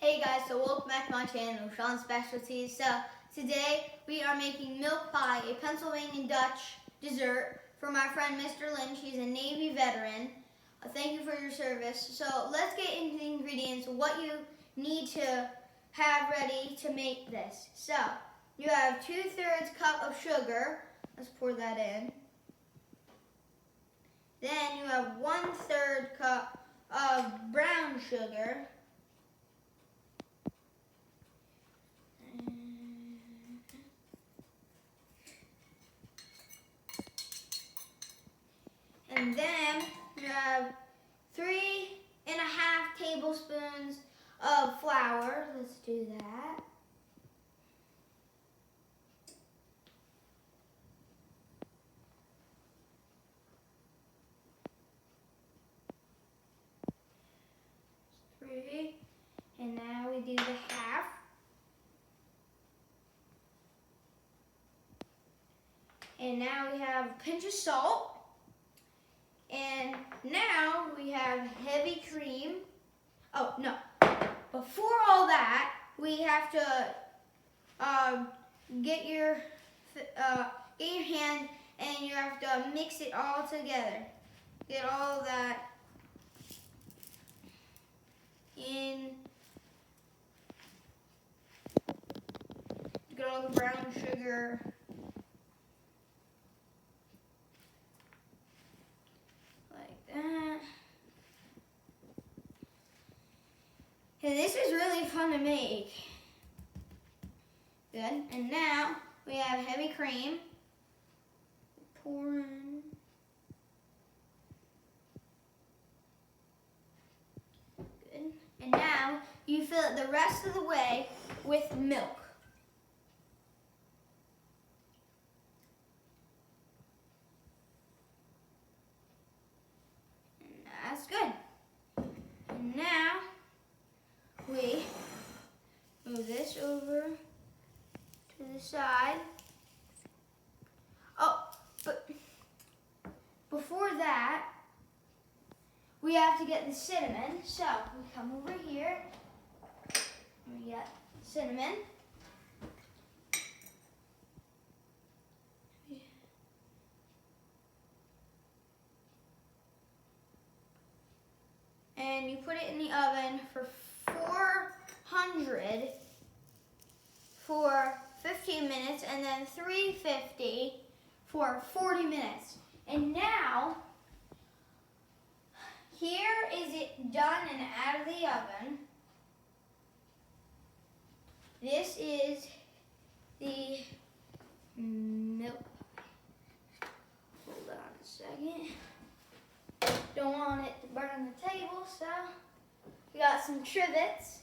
Hey guys, so welcome back to my channel, Sean Specialties. So today we are making milk pie, a Pennsylvania Dutch dessert for my friend Mr. Lynch. He's a Navy veteran. Thank you for your service. So let's get into the ingredients, what you need to have ready to make this. So you have 2/3 cup of sugar. Let's pour that in. Then you have 1/3 cup of brown sugar. And then you have 3.5 tablespoons of flour. Let's do that. And now we do the half. And now we have a pinch of salt. And now we have heavy cream. Oh, no. Before all that, we have to get your hand and you have to mix it all together. Get all that in. Get all the brown sugar. And this is really fun to make. Good. And now we have heavy cream. Pour in. Good. And now you fill it the rest of the way with milk. And that's good. And now we move this over to the side. Oh, but before that, we have to get the cinnamon. So we come over here, and we get cinnamon. And you put it in the oven for 400 for 15 minutes and then 350 for 40 minutes. And now, here is it done and out of the oven. This is the milk. Hold on a second. Don't want it to burn the table, so we got some trivets.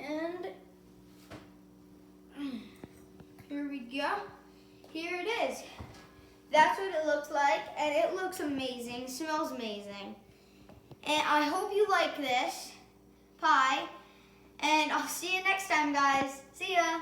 And here we go. Here it is. That's what it looks like, and it looks amazing, smells amazing. And I hope you like this pie, and I'll see you next time, guys. See ya.